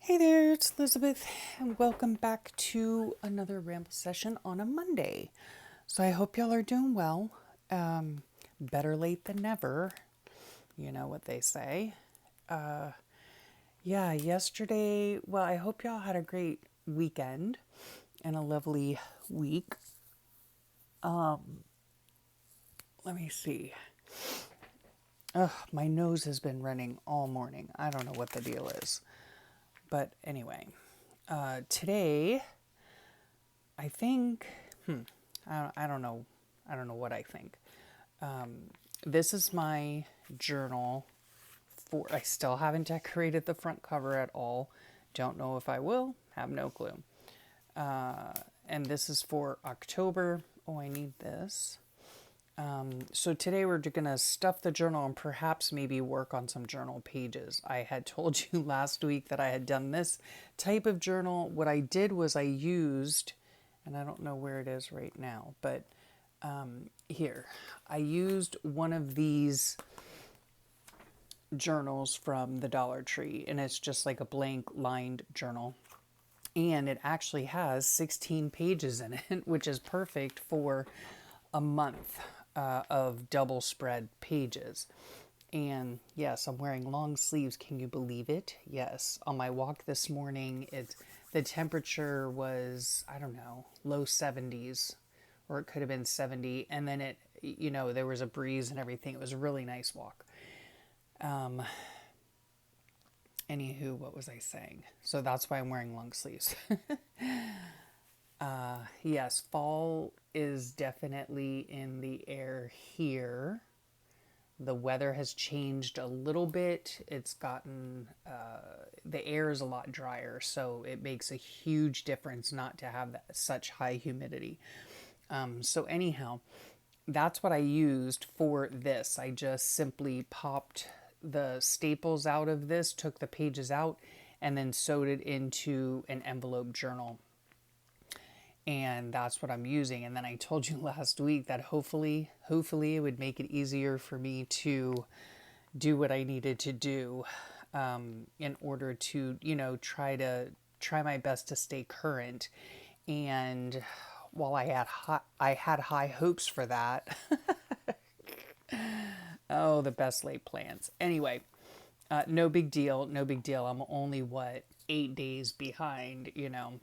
Hey there, it's Elizabeth, and welcome back to another Ramble session on a Monday. So I hope y'all are doing well. Better late than never. You know what they say. Yeah, yesterday, well, I hope y'all had a great weekend and a lovely week. Let me see. Ugh, my nose has been running all morning. I don't know what the deal is. But anyway, today I think, I don't know. I don't know what I think. This is my journal for, I still haven't decorated the front cover at all. Don't know if I will, have no clue. And this is for October. Oh, I need this. So today we're going to stuff the journal and perhaps maybe work on some journal pages. I had told you last week that I had done this type of journal. What I did was I used, and I don't know where it is right now, but here, I used one of these journals from the Dollar Tree, and it's just like a blank lined journal. And it actually has 16 pages in it, which is perfect for a month of double spread pages. And yes, I'm wearing long sleeves. Can you believe it? Yes. On my walk this morning, the temperature was, I don't know, low 70s, or it could have been 70. And then there was a breeze and everything. It was a really nice walk. Anywho, what was I saying? So that's why I'm wearing long sleeves. Yes, fall is definitely in the air here. The weather has changed a little bit. It's gotten, the air is a lot drier, so it makes a huge difference not to have such high humidity. So, anyhow, that's what I used for this. I just simply popped the staples out of this, took the pages out, and then sewed it into an envelope journal. And that's what I'm using. And then I told you last week that hopefully it would make it easier for me to do what I needed to do in order to, try my best to stay current. And while I had high hopes for that, oh, the best laid plans. Anyway, no big deal. No big deal. I'm only, 8 days behind,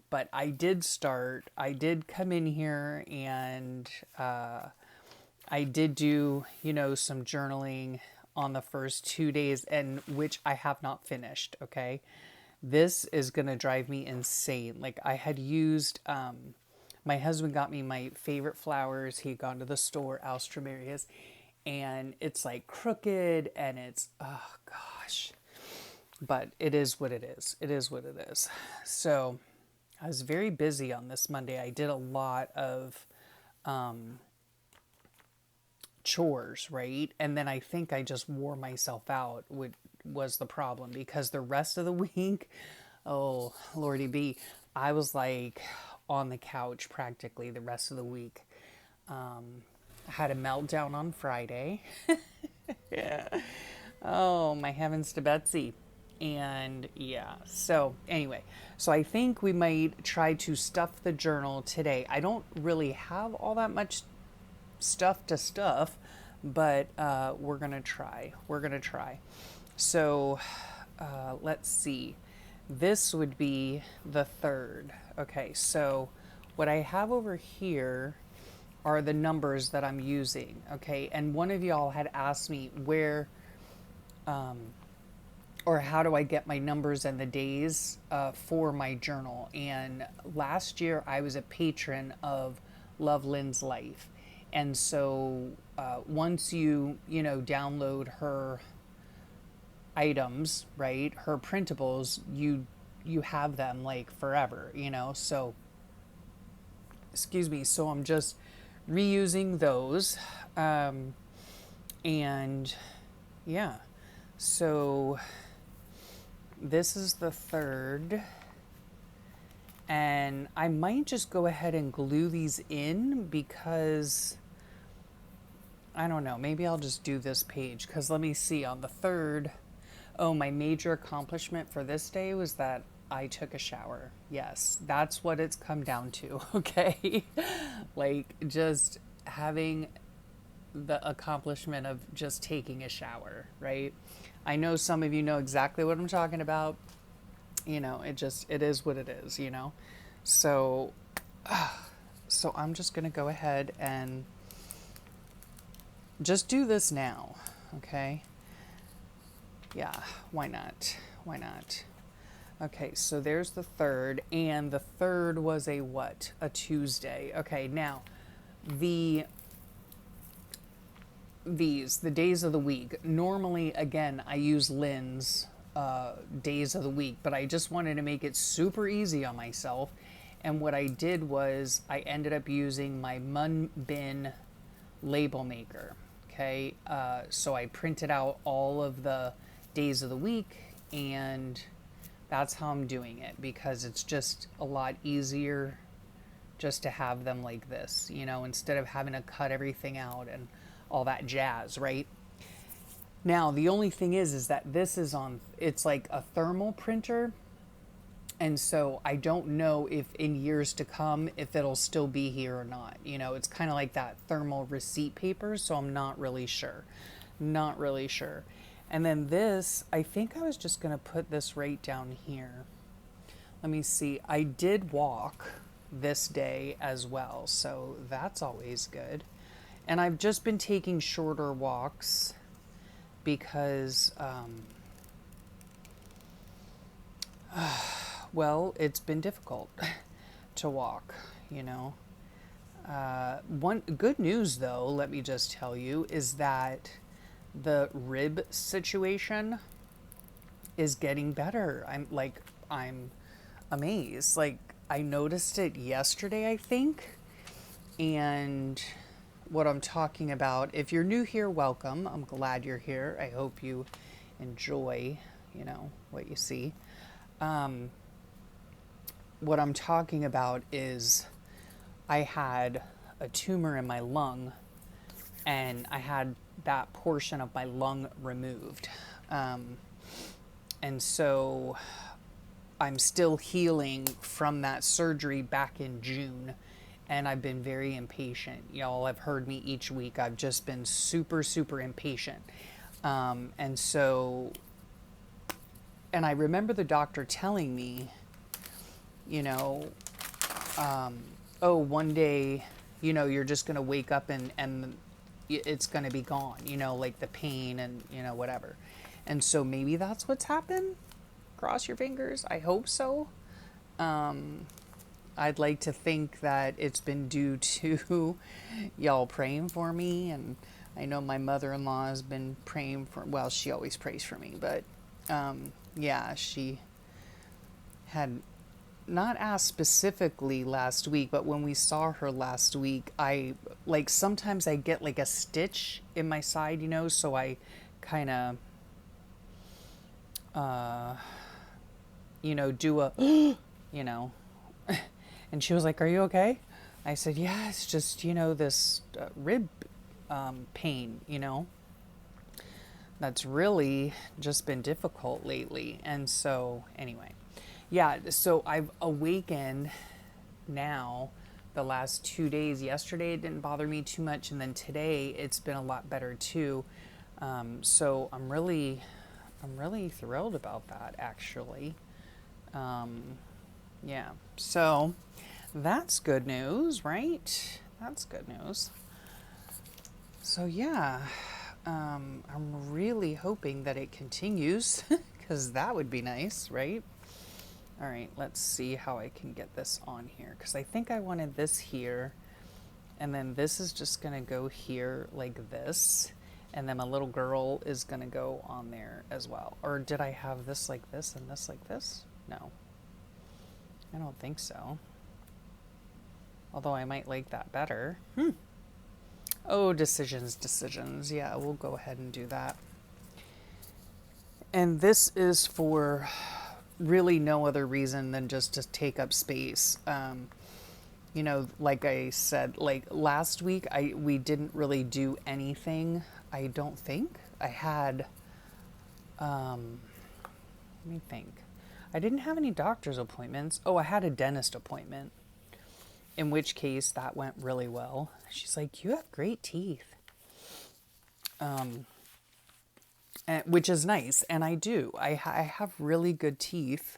But I did start. I did come in here and I did do, some journaling on the first 2 days, and which I have not finished. Okay. This is going to drive me insane. Like, I had used, my husband got me my favorite flowers. He had gone to the store, Alstromerias, and it's like crooked and it's, oh gosh. But it is what it is. It is what it is. So I was very busy on this Monday. I did a lot of chores, right? And then I think I just wore myself out, which was the problem, because the rest of the week, oh, Lordy B, I was like on the couch practically the rest of the week. I had a meltdown on Friday. Yeah. Oh, my heavens to Betsy. And yeah, so anyway, so I think we might try to stuff the journal today. I don't really have all that much stuff to stuff, but we're gonna try. We're gonna try. So let's see. This would be the third. Okay, so what I have over here are the numbers that I'm using. Okay, and one of y'all had asked me where or how do I get my numbers and the days for my journal. And last year I was a patron of Love Lynn's Life. And so once download her items, right, her printables, you have them like forever, so excuse me, so I'm just reusing those. And yeah, so this is the third, and I might just go ahead and glue these in because I don't know, maybe I'll just do this page, because let me see, on the third, oh, my major accomplishment for this day was that I took a shower. Yes, that's what it's come down to, okay? Like just having the accomplishment of just taking a shower, right? I know some of you know exactly what I'm talking about. You know, it is what it is, you know? So, so I'm just going to go ahead and just do this now, okay? Yeah, why not? Why not? Okay, so there's the third, and the third was a what? A Tuesday. Okay, now the the days of the week. Normally, again, I use Lynn's days of the week, but I just wanted to make it super easy on myself. And what I did was I ended up using my Mun Bin label maker. Okay, so I printed out all of the days of the week, and that's how I'm doing it because it's just a lot easier just to have them like this, you know, instead of having to cut everything out and all that jazz, right? Now, the only thing is that this is on, it's like a thermal printer. And so I don't know if in years to come, if it'll still be here or not. You know, it's kind of like that thermal receipt paper. So I'm not really sure. Not really sure. And then this, I think I was just going to put this right down here. Let me see. I did walk this day as well. So that's always good. And I've just been taking shorter walks because, well, it's been difficult to walk, you know. One good news, though, let me just tell you, is that the rib situation is getting better. I'm amazed. Like, I noticed it yesterday, I think. And what I'm talking about, if you're new here, welcome. I'm glad you're here. I hope you enjoy, you know, what you see. What I'm talking about is I had a tumor in my lung and I had that portion of my lung removed. And so I'm still healing from that surgery back in June. And I've been very impatient. Y'all have heard me each week. I've just been super, super impatient. And so, and I remember the doctor telling me, you know, oh, one day, you know, you're just going to wake up and it's going to be gone, you know, like the pain and, you know, whatever. And so maybe that's what's happened. Cross your fingers. I hope so. I'd like to think that it's been due to y'all praying for me. And I know my mother-in-law has been praying for, well, she always prays for me, but yeah, she had not asked specifically last week, but when we saw her last week, I like sometimes I get like a stitch in my side, you know, so I kind of, you know, do a, you know, and she was like, "Are you okay?" I said, "Yeah, it's just, you know, this rib pain, you know, that's really just been difficult lately." And so anyway, yeah, so I've awakened now the last 2 days. Yesterday it didn't bother me too much, and then today it's been a lot better too. So I'm really thrilled about that, actually. Yeah, so that's good news, right? That's good news. So yeah, I'm really hoping that it continues because that would be nice, right? All right, let's see how I can get this on here because I think I wanted this here, and then this is just gonna go here like this, and then my little girl is gonna go on there as well. Or did I have this like this and this like this? No, I don't think so. Although I might like that better. Oh, decisions. Yeah, we'll go ahead and do that. And this is for really no other reason than just to take up space. You know, like I said, like last week, we didn't really do anything. I don't think I had. Let me think. I didn't have any doctor's appointments. Oh, I had a dentist appointment, in which case that went really well. She's like, you have great teeth. Which is nice, and I do. I have really good teeth.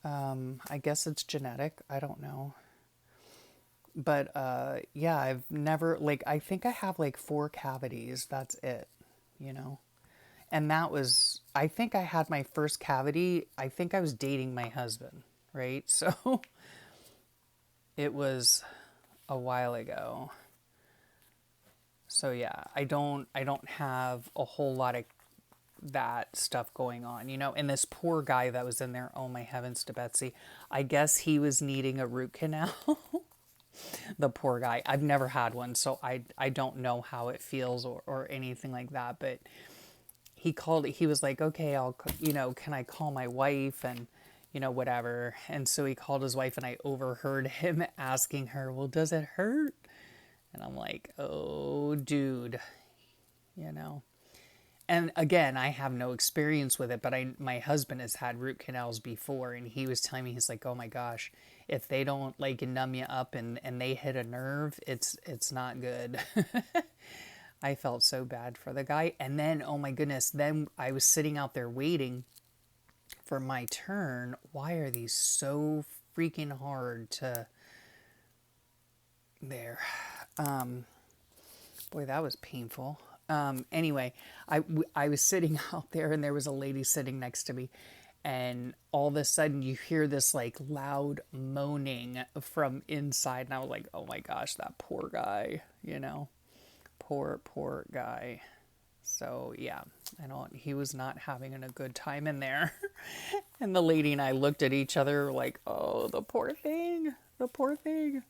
I guess it's genetic. I don't know. But yeah, I've never, like, I think I have like 4 cavities. That's it, you know? And that was, I think I had my first cavity. I think I was dating my husband, right? So it was a while ago. So yeah, I don't have a whole lot of that stuff going on, you know? And this poor guy that was in there, oh my heavens to Betsy, I guess he was needing a root canal. The poor guy. I've never had one, so I don't know how it feels or anything like that, but he was like, okay, can I call my wife and, whatever. And so he called his wife and I overheard him asking her, well, does it hurt? And I'm like, oh, dude, you know. And again, I have no experience with it, but my husband has had root canals before, and he was telling me, he's like, oh my gosh, if they don't like numb you up and they hit a nerve, it's not good. I felt so bad for the guy. And then, oh my goodness, then I was sitting out there waiting for my turn. Why are these so freaking hard to... There. Boy, that was painful. Anyway, I was sitting out there and there was a lady sitting next to me, and all of a sudden you hear this like loud moaning from inside, and I was like, oh my gosh, that poor guy, poor guy. So yeah, he was not having a good time in there. And the lady and I looked at each other like, oh, the poor thing, the poor thing.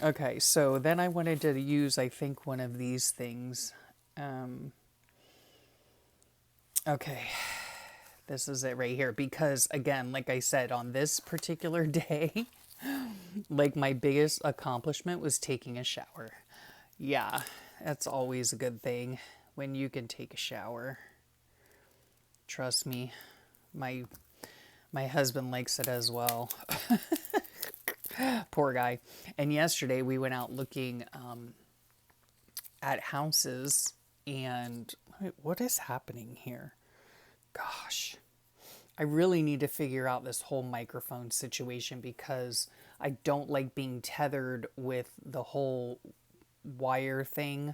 Okay, so then I wanted to use, I think, one of these things. Okay, this is it right here. Because, again, like I said, on this particular day, like my biggest accomplishment was taking a shower. Yeah, that's always a good thing when you can take a shower. Trust me, my husband likes it as well. Poor guy. And yesterday we went out looking at houses, and what is happening here? Gosh, I really need to figure out this whole microphone situation, because I don't like being tethered with the whole wire thing.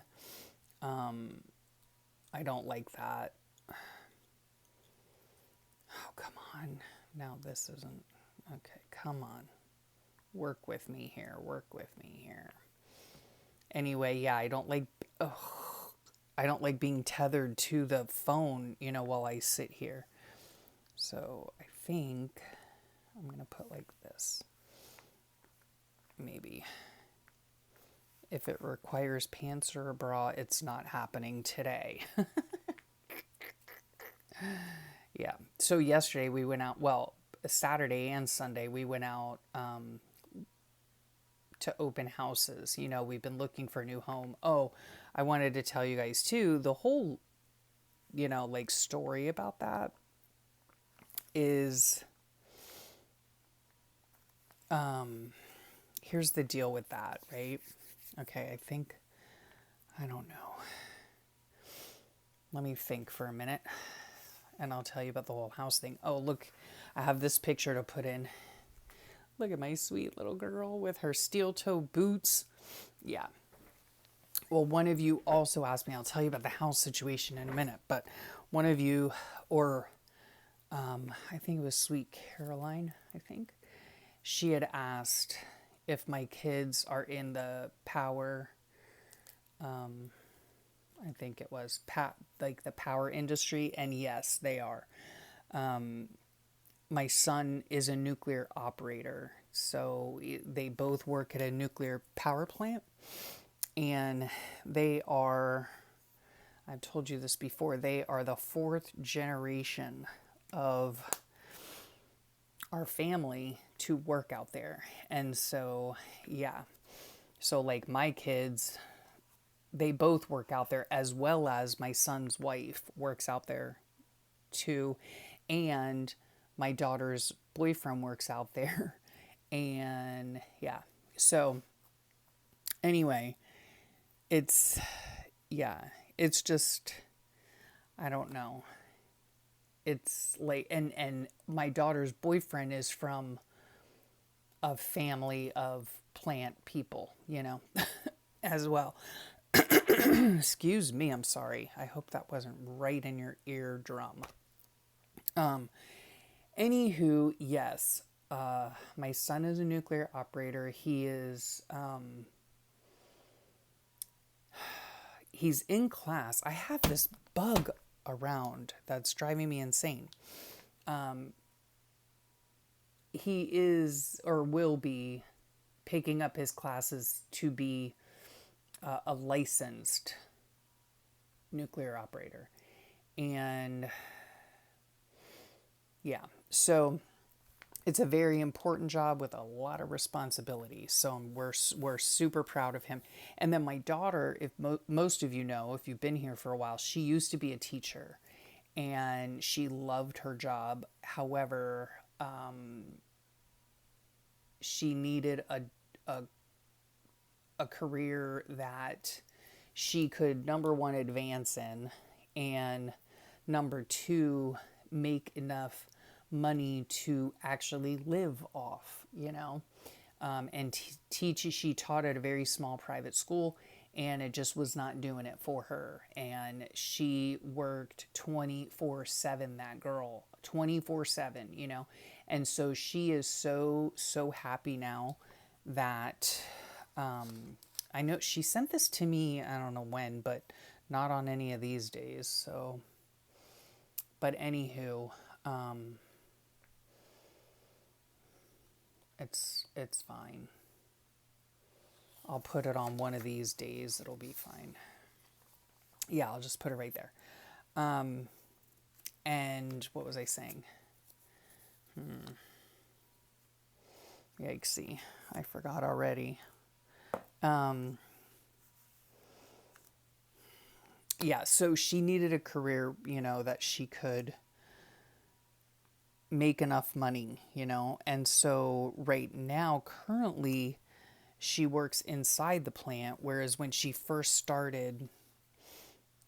I don't like that. Oh, come on. Now this isn't... Okay, come on. Work with me here. Work with me here. Anyway, yeah, I don't like being tethered to the phone, while I sit here. So I think I'm going to put like this. Maybe. If it requires pants or a bra, it's not happening today. Yeah. So yesterday we went out, well, Saturday and Sunday we went out to open houses. We've been looking for a new home. Oh, I wanted to tell you guys too, the whole, like story about that is, here's the deal with that, right? Okay, I don't know. Let me think for a minute, and I'll tell you about the whole house thing. Oh, look, I have this picture to put in. Look at my sweet little girl with her steel toe boots. Yeah. Well, one of you also asked me, I'll tell you about the house situation in a minute, but one of you, or I think it was Sweet Caroline, I think, she had asked if my kids are in the power, I think it was like the power industry, and yes, they are. My son is a nuclear operator, so they both work at a nuclear power plant, and they are, I've told you this before, they are the 4th generation of our family to work out there. And so, yeah, so like my kids, they both work out there, as well as my son's wife works out there too. And my daughter's boyfriend works out there. And yeah, so anyway, it's, yeah, it's just, I don't know. It's like, and my daughter's boyfriend is from a family of plant people, you know, as well. Excuse me, I'm sorry. I hope that wasn't right in your eardrum. Anywho, yes, my son is a nuclear operator. He's in class. I have this bug around that's driving me insane. He is or will be picking up his classes to be a licensed nuclear operator. And yeah, so it's a very important job with a lot of responsibility. So we're super proud of him. And then my daughter, if most of you know, if you've been here for a while, she used to be a teacher, and she loved her job. However, she needed a career that she could, number one, advance in, and number two, make enough money to actually live off, you know. And she taught at a very small private school, and it just was not doing it for her. And she worked 24/7, that girl, 24/7, you know. And so she is so happy now that I know she sent this to me, I don't know when, but not on any of these days. So, but anywho, it's fine. I'll put it on one of these days. It'll be fine. Yeah, I'll just put it right there. And what was I saying? Yikesy. I forgot already. Yeah, so she needed a career, you know, that she could make enough money, you know. And so right now, currently, she works inside the plant, whereas when she first started,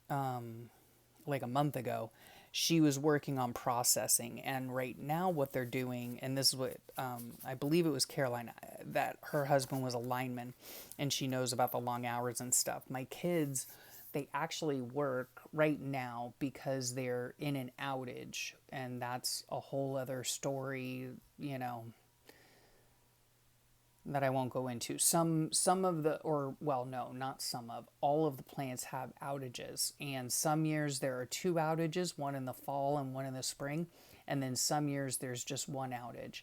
like a month ago, she was working on processing. And right now what they're doing, and this is what I believe it was Caroline, that her husband was a lineman, and she knows about the long hours and stuff. My kids, they actually work right now because they're in an outage, and that's a whole other story, you know, that I won't go into. Some of the, or well, no, not some of, all of the plants have outages, and some years there are two outages, one in the fall and one in the spring, and then some years there's just one outage.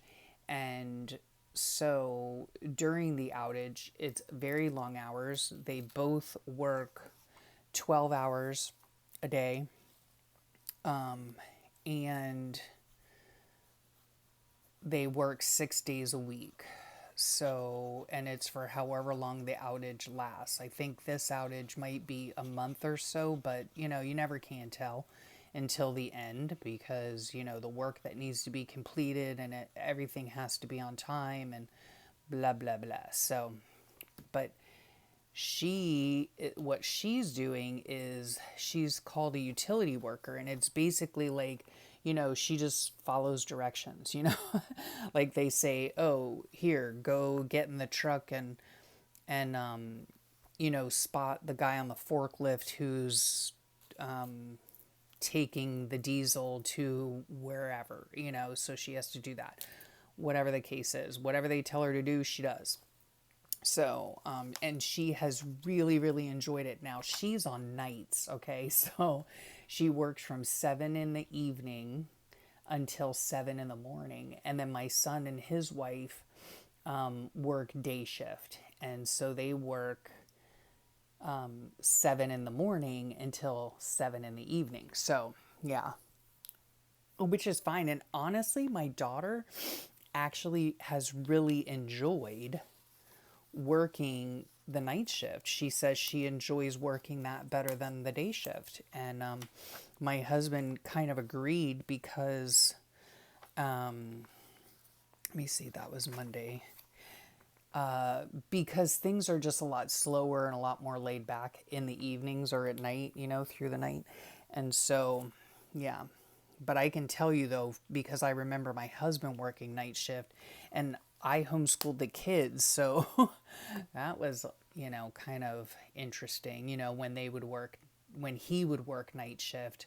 And so during the outage, it's very long hours. They both work 12 hours a day, and they work 6 days a week. So, and it's for however long the outage lasts. I think this outage might be a month or so, but you know, you never can tell until the end, because you know the work that needs to be completed, and everything has to be on time, and blah blah blah. So, but what she's doing is she's called a utility worker, and it's basically like, you know, she just follows directions, you know. Like they say, oh, here, go get in the truck and you know, spot the guy on the forklift who's taking the diesel to wherever, you know. So she has to do that, whatever the case is, whatever they tell her to do, she does. So, and she has really, really enjoyed it. Now she's on nights, okay? So she works from 7 in the evening until 7 in the morning. And then my son and his wife work day shift. And so they work 7 in the morning until 7 in the evening. So, yeah, which is fine. And honestly, my daughter actually has really enjoyed working the night shift. She says she enjoys working that better than the day shift. And my husband kind of agreed, because Let me see, that was Monday. Because things are just a lot slower and a lot more laid back in the evenings or at night, through the night. And so, yeah. But I can tell you though, because I remember my husband working night shift and I homeschooled the kids. So that was, kind of interesting, when they would work, when he would work night shift.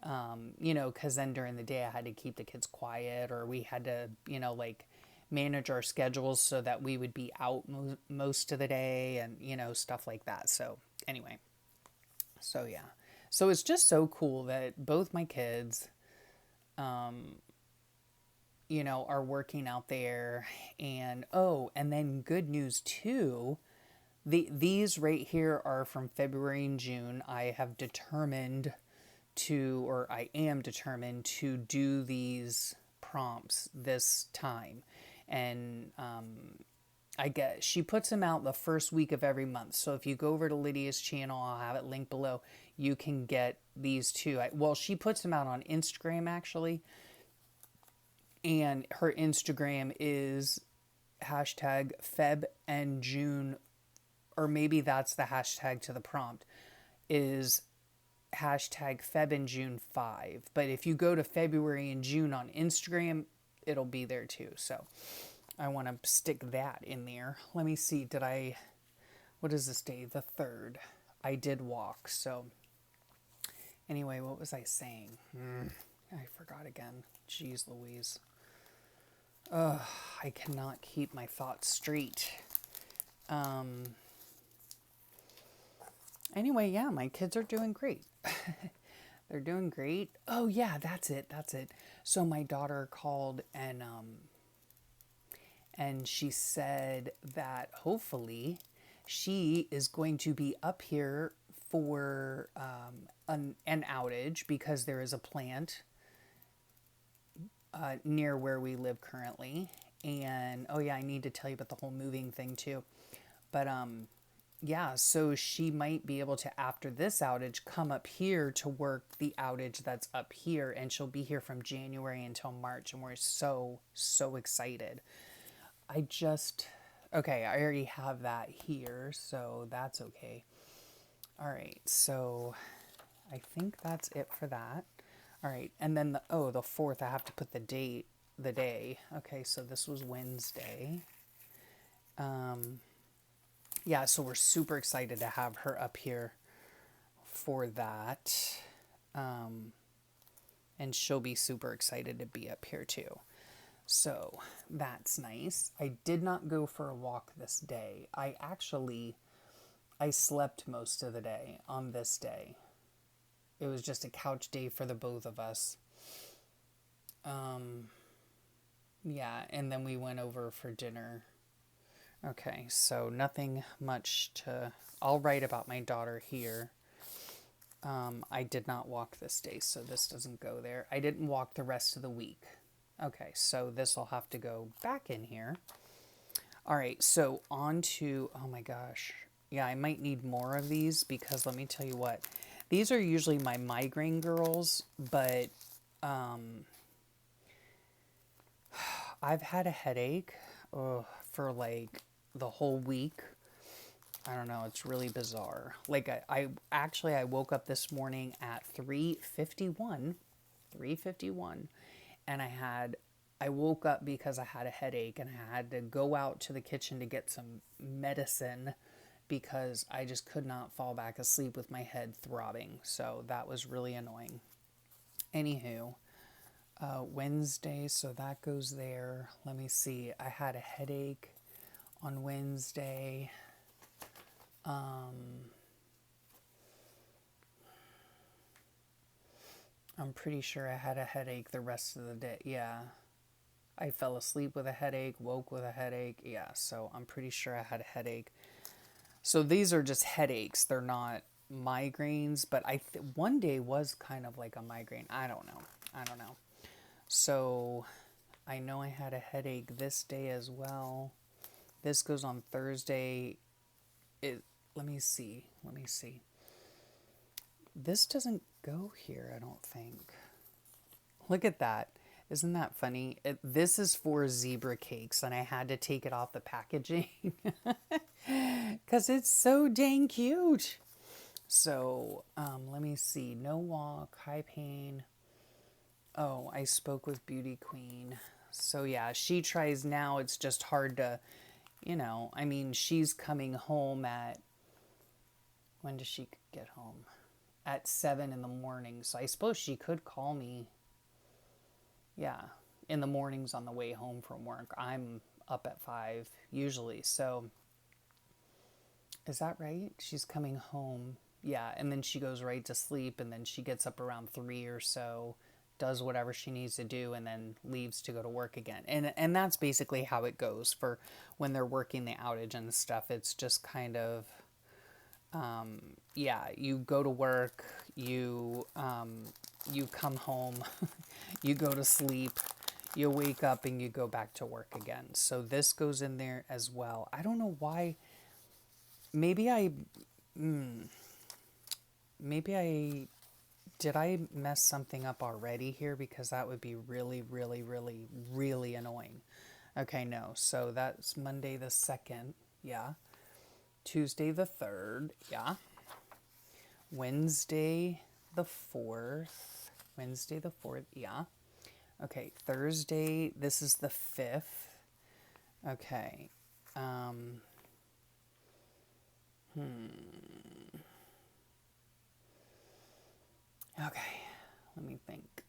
Because then during the day I had to keep the kids quiet, or we had to, like manage our schedules so that we would be out most of the day and, stuff like that. So, anyway, so yeah. So it's just so cool that both my kids, are working out there. And and then good news too. These right here are from February and June. I have determined or I am determined to do these prompts this time. And I get she puts them out the first week of every month. So if you go over to Lydia's channel, I'll have it linked below. You can get these too. She puts them out on Instagram actually. And her Instagram is hashtag Feb and June, or maybe that's the hashtag to the prompt, is hashtag Feb and June 5. But if you go to February and June on Instagram, it'll be there too. So I want to stick that in there. Let me see. What is this day? The 3rd. I did walk. So anyway, what was I saying? I forgot again. Jeez Louise. I cannot keep my thoughts straight. Anyway, yeah, my kids are doing great. They're doing great. Oh yeah, that's it. So my daughter called and she said that hopefully she is going to be up here for an outage because there is a plant near where we live currently. And oh yeah, I need to tell you about the whole moving thing too. But yeah, so she might be able to, after this outage, come up here to work the outage that's up here, and she'll be here from January until March, and we're so excited. Okay, I already have that here, so that's okay. All right, so I think that's it for that. All right, and then the 4th, I have to put the day. Okay, so this was Wednesday. Yeah, so we're super excited to have her up here for that. And she'll be super excited to be up here too. So that's nice. I did not go for a walk this day. I slept most of the day on this day. It was just a couch day for the both of us. Yeah, and then we went over for dinner. Okay, so nothing much I'll write about my daughter here. I did not walk this day, so this doesn't go there. I didn't walk the rest of the week. Okay, so this will have to go back in here. All right, so on to, oh my gosh. Yeah, I might need more of these because let me tell you what. These are usually my migraine girls, but I've had a headache for like the whole week. I don't know, it's really bizarre. Like I woke up this morning at 3:51, and I woke up because I had a headache and I had to go out to the kitchen to get some medicine because I just could not fall back asleep with my head throbbing. So that was really annoying. Anywho, Wednesday, so that goes there. Let me see. I had a headache on Wednesday. I'm pretty sure I had a headache the rest of the day. Yeah. I fell asleep with a headache, woke with a headache. Yeah, so I'm pretty sure I had a headache. So these are just headaches. They're not migraines, but one day was kind of like a migraine. I don't know. So I know I had a headache this day as well. This goes on Thursday. Let me see. This doesn't go here, I don't think. Look at that. Isn't that funny? This is for zebra cakes, and I had to take it off the packaging because it's so dang cute. So let me see. No walk, high pain. Oh, I spoke with Beauty Queen. So yeah, she tries now. It's just hard to, I mean, she's coming home at, when does she get home? At 7 in the morning. So I suppose she could call me. Yeah, in the mornings on the way home from work. I'm up at 5 usually. So is that right? She's coming home. Yeah, and then she goes right to sleep, and then she gets up around 3 or so, does whatever she needs to do, and then leaves to go to work again. And that's basically how it goes for when they're working the outage and stuff. It's just kind of yeah, you go to work, you come home, you go to sleep, you wake up, and you go back to work again. So this goes in there as well. I don't know why. Maybe I did I mess something up already here, because that would be really, really, really, really annoying. Okay, no. So that's Monday the 2nd. Yeah. Tuesday the 3rd. Yeah. Wednesday the 4th. Wednesday the 4th. Yeah. Okay. Thursday, this is the 5th. Okay. Okay. Let me think.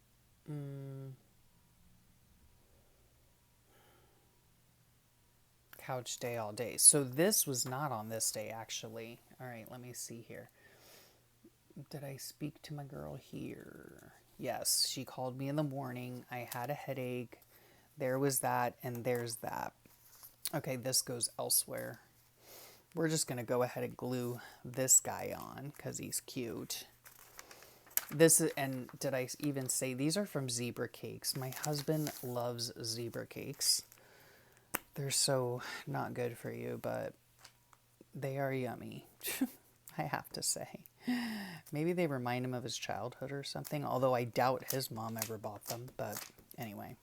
Couch day all day. So this was not on this day, actually. All right, let me see here. Did I speak to my girl here? Yes, she called me in the morning. I had a headache. There was that, and there's that. Okay, this goes elsewhere. We're just going to go ahead and glue this guy on because he's cute. This is, and did I even say these are from zebra cakes? My husband loves zebra cakes. They're so not good for you, but they are yummy. I have to say. Maybe they remind him of his childhood or something, although I doubt his mom ever bought them. But anyway,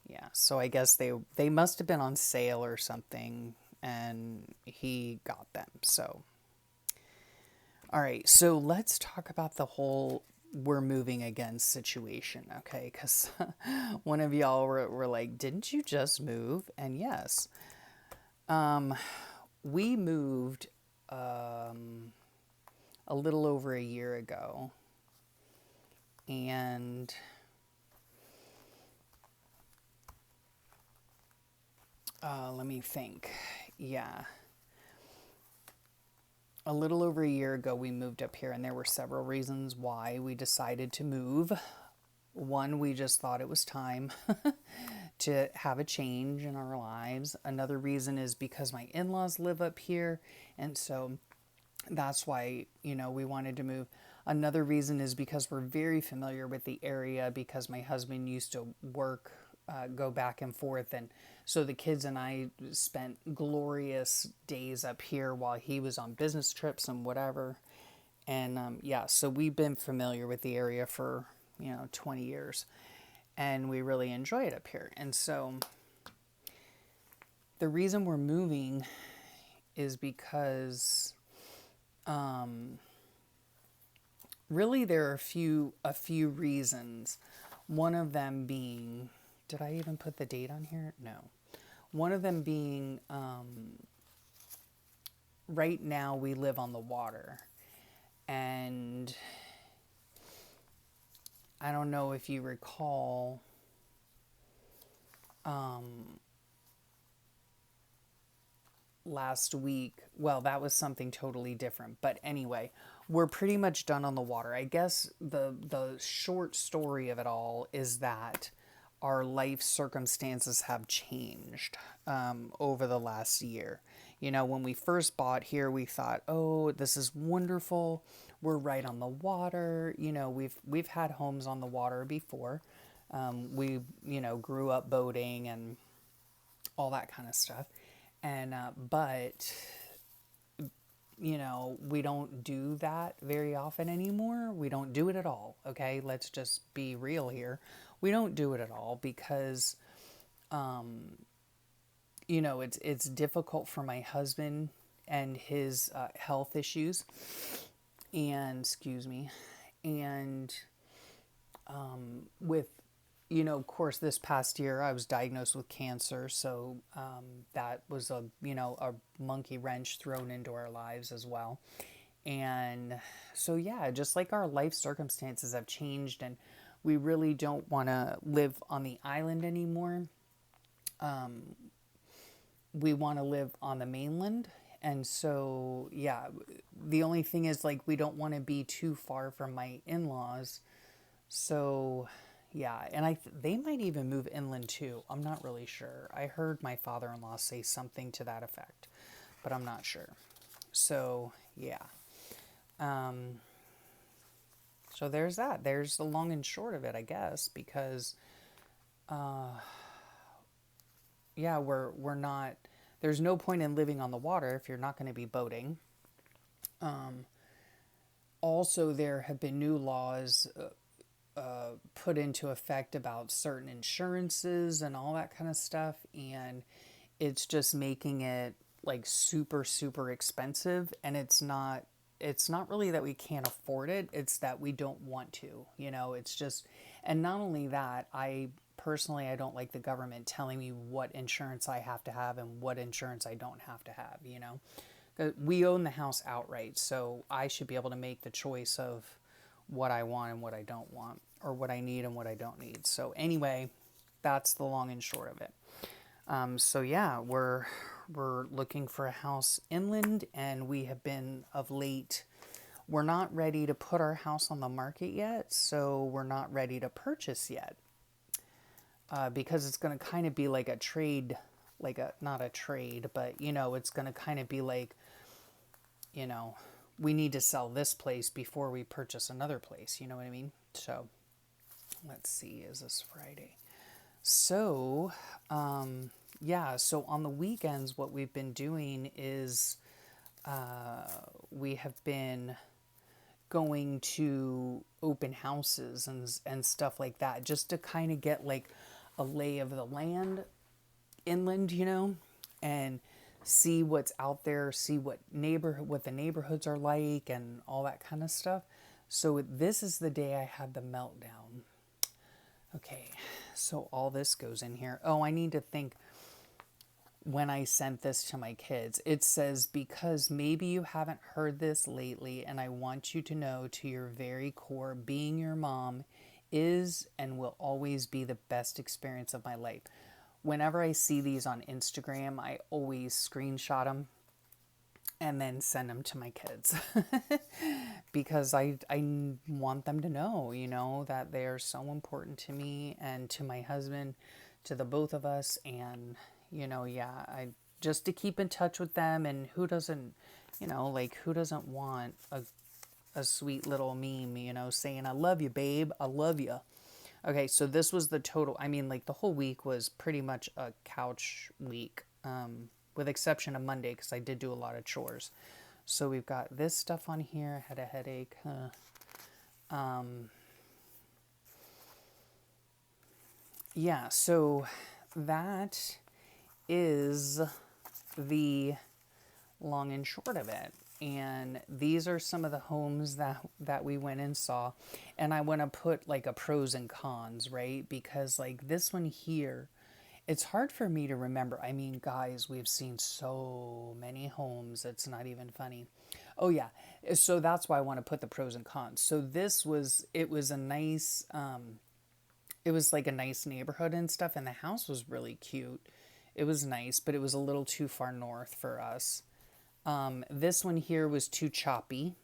yeah, so I guess they must have been on sale or something, and he got them. So all right, so let's talk about the whole we're moving again situation, okay? Because one of y'all were like, didn't you just move? And yes, we moved a little over a year ago. And let me think. Yeah. A little over a year ago, we moved up here, and there were several reasons why we decided to move. One, we just thought it was time to have a change in our lives. Another reason is because my in-laws live up here, and so that's why, we wanted to move. Another reason is because we're very familiar with the area, because my husband used to work, go back and forth, and so the kids and I spent glorious days up here while he was on business trips and whatever. And yeah, so we've been familiar with the area for 20 years, and we really enjoy it up here. And so the reason we're moving is because really there are a few reasons. One of them being, did I even put the date on here? No. One of them being, right now we live on the water, and I don't know if you recall, last week, well, that was something totally different. But anyway, we're pretty much done on the water. I guess the short story of it all is that our life circumstances have changed over the last year. When we first bought here, we thought, oh, this is wonderful. We're right on the water. We've had homes on the water before. We, grew up boating and all that kind of stuff. And, but, we don't do that very often anymore. We don't do it at all. Okay. Let's just be real here. we don't do it at all because, you know, it's difficult for my husband and his health issues, and excuse me, and with, you know, of course, this past year I was diagnosed with cancer, so that was a, you know, a monkey wrench thrown into our lives as well. And so, yeah, just like our life circumstances have changed, and we really don't want to live on the island anymore. We want to live on the mainland. And so, yeah, the only thing is, like, we don't want to be too far from my in laws. So, yeah, and they might even move inland too. I'm not really sure. I heard my father in law say something to that effect, but I'm not sure. So, yeah. Um, so there's that. There's the long and short of it, I guess, because yeah, we're not. There's no point in living on the water if you're not going to be boating. Also, there have been new laws put into effect about certain insurances and all that kind of stuff, and it's just making it like super super expensive. And it's not really that we can't afford it, it's that we don't want to, you know. It's just, and not only that, I personally, I don't like the government telling me what insurance I have to have and what insurance I don't have to have, you know. We own the house outright, so I should be able to make the choice of what I want and what I don't want, or what I need and what I don't need. So anyway, that's the long and short of it. So yeah, we're looking for a house inland, and we have been of late. We're not ready to put our house on the market yet, so we're not ready to purchase yet, because it's going to kind of be like a trade, like a, not a trade, but you know, it's going to kind of be like, you know, we need to sell this place before we purchase another place. You know what I mean? So let's see, is this Friday? So, yeah, so on the weekends, what we've been doing is we have been going to open houses and stuff like that, just to kind of get like a lay of the land inland, you know, and see what's out there, see what the neighborhoods are like, and all that kind of stuff. So this is the day I had the meltdown. Okay, so all this goes in here. Oh, I need to think, when I sent this to my kids, it says, because maybe you haven't heard this lately, and I want you to know to your very core, being your mom is and will always be the best experience of my life. Whenever I see these on Instagram, I always screenshot them and then send them to my kids because I want them to know, you know, that they are so important to me and to my husband, to the both of us. And, you know, yeah, I just to keep in touch with them. And who doesn't, you know, like, who doesn't want a sweet little meme, you know, saying, I love you, babe, I love you. Okay, so this was the total. I mean, like, the whole week was pretty much a couch week, with exception of Monday, because I did do a lot of chores. So we've got this stuff on here. I had a headache. Yeah, so that is the long and short of it. And these are some of the homes that we went and saw. And I want to put like a pros and cons, right? Because like this one here, it's hard for me to remember. I mean, guys, we've seen so many homes, it's not even funny. Oh yeah, so that's why I want to put the pros and cons. So it was a nice, it was like a nice neighborhood and stuff, and the house was really cute. It was nice, but it was a little too far north for us. This one here was too choppy.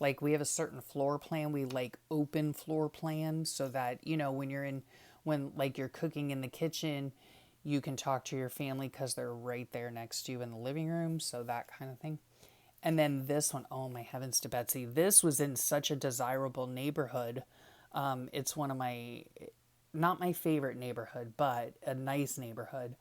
Like, we have a certain floor plan. We like open floor plan so that, you know, when like you're cooking in the kitchen, you can talk to your family because they're right there next to you in the living room. So that kind of thing. And then this one, oh my heavens to Betsy, this was in such a desirable neighborhood. It's one of my, not my favorite neighborhood, but a nice neighborhood.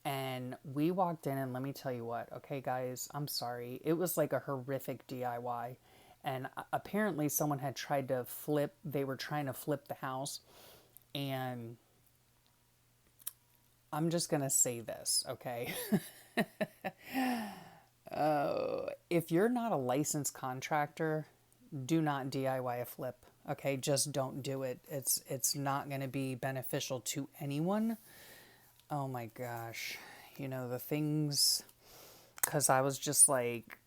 And we walked in, and let me tell you what, okay, guys, I'm sorry. It was like a horrific DIY. And apparently someone had tried to they were trying to flip the house. And I'm just going to say this, okay? If you're not a licensed contractor, do not DIY a flip, okay? Just don't do it. It's not going to be beneficial to anyone. Oh my gosh. You know, the things, because I was just like,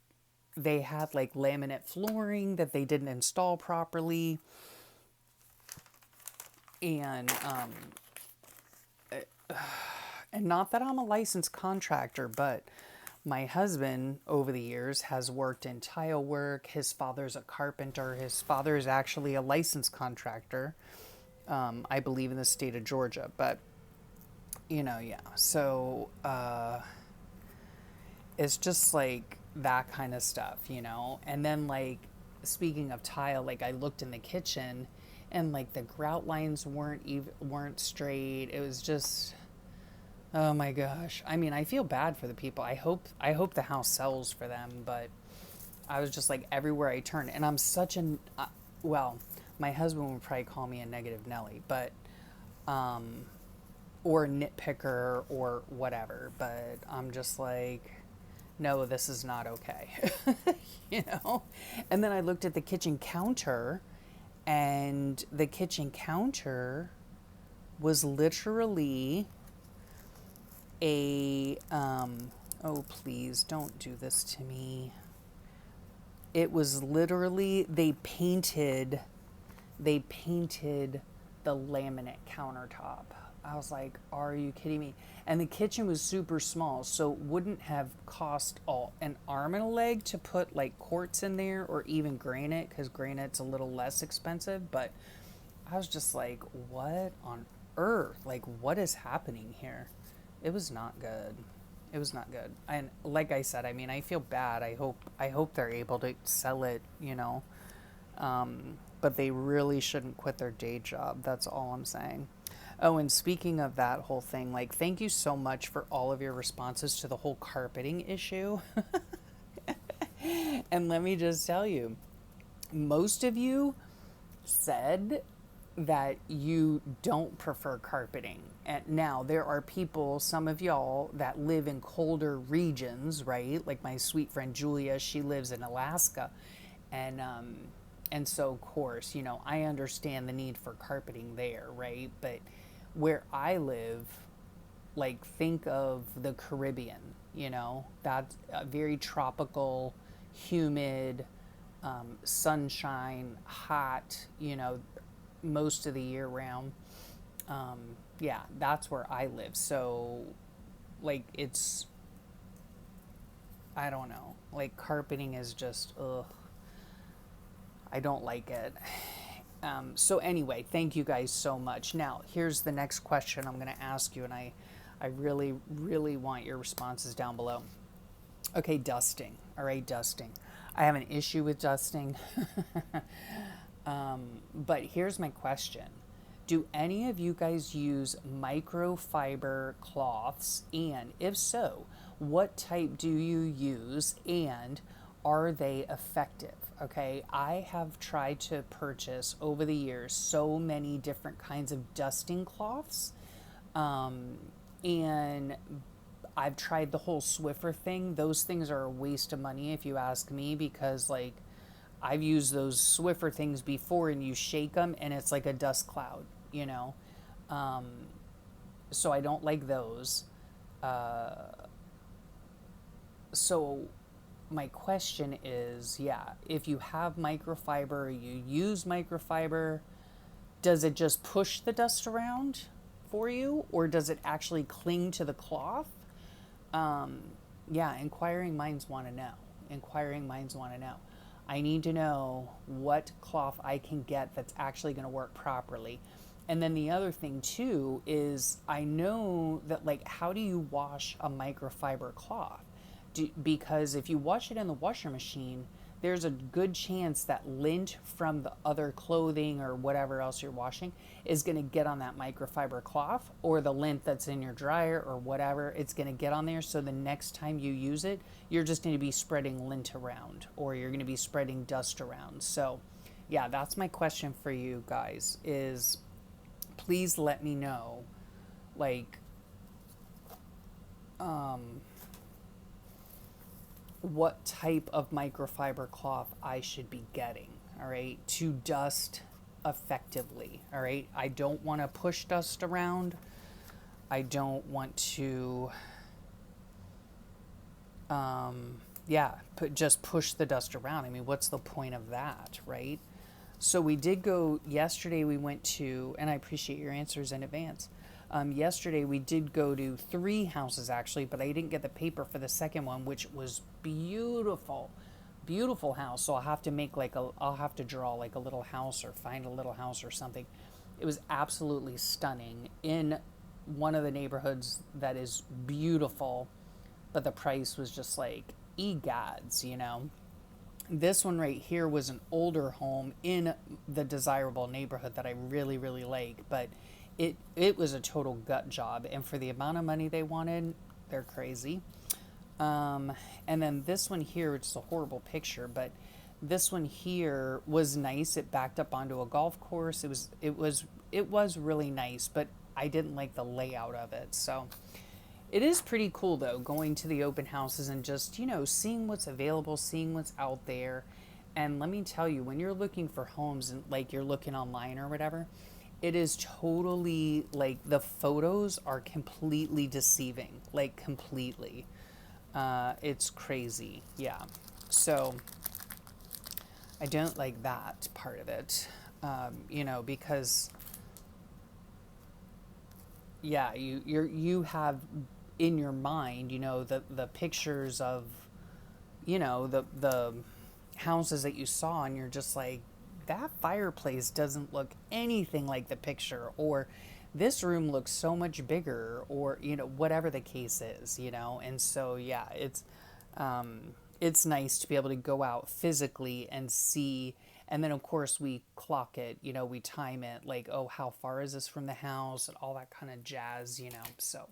they had like laminate flooring that they didn't install properly. And not that I'm a licensed contractor, but my husband over the years has worked in tile work. His father's a carpenter. His father is actually a licensed contractor, I believe in the state of Georgia. But, you know, yeah. So it's just like that kind of stuff, you know. And then like, speaking of tile, like I looked in the kitchen and like the grout lines weren't straight. It was just, oh my gosh. I mean, I feel bad for the people. I hope the house sells for them, but I was just like everywhere I turn, and I'm such an well, my husband would probably call me a negative Nelly, but or nitpicker or whatever, but I'm just like, no, this is not okay. You know? And then I looked at the kitchen counter, and the kitchen counter was literally a oh please don't do this to me. It was literally they painted the laminate countertop. I was like, are you kidding me? And the kitchen was super small, so it wouldn't have cost an arm and a leg to put like quartz in there, or even granite, because granite's a little less expensive. But I was just like, what on earth? Like, what is happening here? It was not good. It was not good. And like I said, I mean, I feel bad. I hope they're able to sell it, you know. But they really shouldn't quit their day job. That's all I'm saying. Oh, and speaking of that whole thing, like, thank you so much for all of your responses to the whole carpeting issue. And let me just tell you, most of you said that you don't prefer carpeting. And now there are people, some of y'all that live in colder regions, right? Like my sweet friend Julia, she lives in Alaska. And so of course, you know, I understand the need for carpeting there, right? But where I live, like, think of the Caribbean, you know, that's a very tropical, humid, sunshine, hot, you know, most of the year round. Yeah, that's where I live. So, like, it's, I don't know, like, carpeting is just, ugh, I don't like it. So anyway, thank you guys so much. Now, here's the next question I'm going to ask you, and I really, really want your responses down below. Okay, dusting. All right, dusting. I have an issue with dusting. But here's my question. Do any of you guys use microfiber cloths? And if so, what type do you use, and are they effective? Okay, I have tried to purchase over the years so many different kinds of dusting cloths. And I've tried the whole Swiffer thing. Those things are a waste of money if you ask me, because like I've used those Swiffer things before, and you shake them and it's like a dust cloud, you know. So I don't like those. So my question is, yeah, if you have microfiber, you use microfiber, does it just push the dust around for you, or does it actually cling to the cloth? Yeah, inquiring minds want to know. Inquiring minds want to know. I need to know what cloth I can get that's actually going to work properly. And then the other thing too is, I know that, like, how do you wash a microfiber cloth? Because if you wash it in the washer machine, there's a good chance that lint from the other clothing or whatever else you're washing is going to get on that microfiber cloth, or the lint that's in your dryer or whatever, it's going to get on there. So the next time you use it, you're just going to be spreading lint around, or you're going to be spreading dust around. So yeah, that's my question for you guys is, please let me know, like, what type of microfiber cloth I should be getting, all right, to dust effectively, all right? I don't want to push dust around. I don't want to, yeah, just push the dust around. I mean, what's the point of that, right? So we did go, yesterday we went to, and I appreciate your answers in advance. Yesterday we did go to 3 houses actually, but I didn't get the paper for the second one, which was beautiful. Beautiful house. So I'll have to make like I'll have to draw like a little house or find a little house or something. It was absolutely stunning in one of the neighborhoods that is beautiful, but the price was just like, egads, you know. This one right here was an older home in the desirable neighborhood that I really, really like, but it was a total gut job. And for the amount of money they wanted, they're crazy. And then this one here, which is a horrible picture, but this one here was nice. It backed up onto a golf course. It was really nice, but I didn't like the layout of it. So it is pretty cool though, going to the open houses and just, seeing what's available, seeing what's out there. And let me tell you, when you're looking for homes and like you're looking online or whatever, it is totally like the photos are completely deceiving, like completely. It's crazy. Yeah. So I don't like that part of it, because yeah, you have in your mind, the pictures of, the houses that you saw, and you're just like, that fireplace doesn't look anything like the picture, or this room looks so much bigger, or whatever the case is, and so yeah, it's nice to be able to go out physically and see. And then of course we clock it, we time it, like, oh, how far is this from the house and all that kind of jazz, so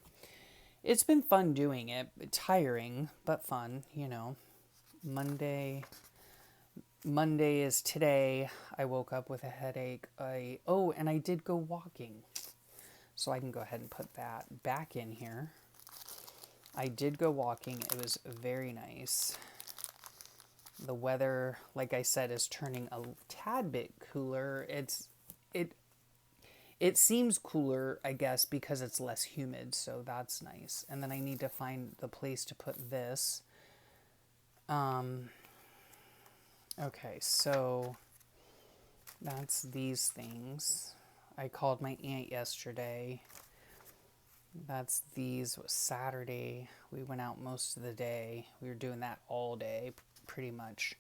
it's been fun doing it. Tiring but fun. Monday Monday is today. I woke up with a headache. And I did go walking. So I can go ahead and put that back in here. I did go walking. It was very nice. The weather, like I said, is turning a tad bit cooler. It seems cooler, I guess, because it's less humid, so that's nice. And then I need to find the place to put this. Okay, so that's these things. I called my aunt yesterday. That's these. Was Saturday. We went out most of the day. We were doing that all day, pretty much.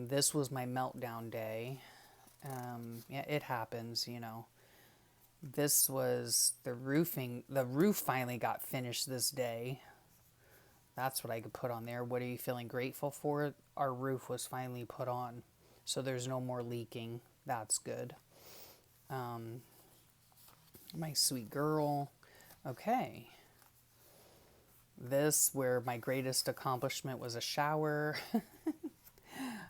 This was my meltdown day. Yeah, it happens, This was the roofing. The roof finally got finished this day. That's what I could put on there. What are you feeling grateful for? Our roof was finally put on. So there's no more leaking. That's good. My sweet girl. Okay. This, where my greatest accomplishment was a shower.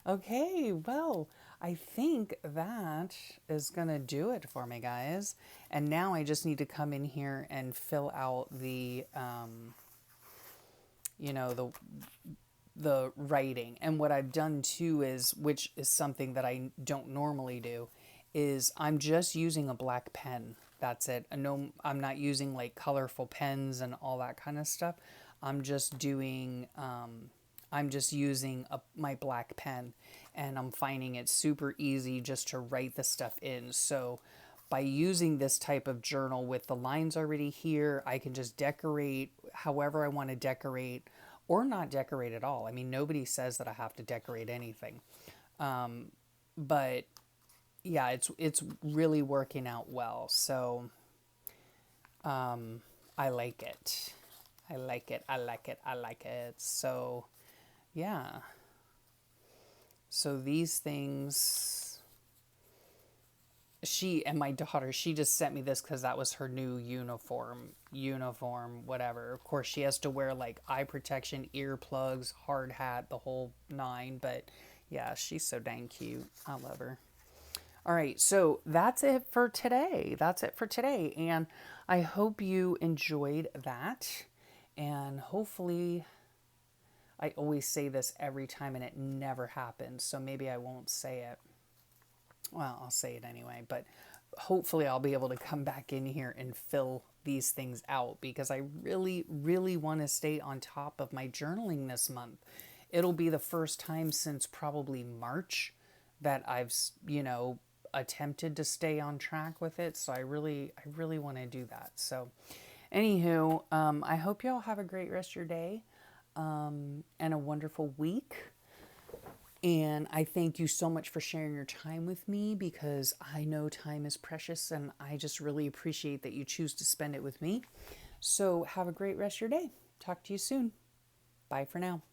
Okay, well, I think that is going to do it for me, guys. And now I just need to come in here and fill out the, the writing. And what I've done too is, which is something that I don't normally do, is I'm just using a black pen. That's it. No, I'm not using like colorful pens and all that kind of stuff. I'm just doing, I'm just using my black pen, and I'm finding it super easy just to write the stuff in. So by using this type of journal with the lines already here, I can just decorate however I want to decorate, or not decorate at all. I mean, nobody says that I have to decorate anything. But yeah, it's really working out well. So I like it. I like it. I like it. I like it. So yeah. So these things, she and my daughter, she just sent me this because that was her new uniform, whatever. Of course, she has to wear like eye protection, earplugs, hard hat, the whole nine. But yeah, she's so dang cute. I love her. All right, so that's it for today. That's it for today. And I hope you enjoyed that. And hopefully, I always say this every time and it never happens. So maybe I won't say it. Well, I'll say it anyway. But hopefully, I'll be able to come back in here and fill these things out because I really, really want to stay on top of my journaling this month. It'll be the first time since probably March that I've, attempted to stay on track with it. So I really want to do that. So, anywho, I hope y'all have a great rest of your day and a wonderful week. And I thank you so much for sharing your time with me because I know time is precious and I just really appreciate that you choose to spend it with me. So, have a great rest of your day. Talk to you soon. Bye for now.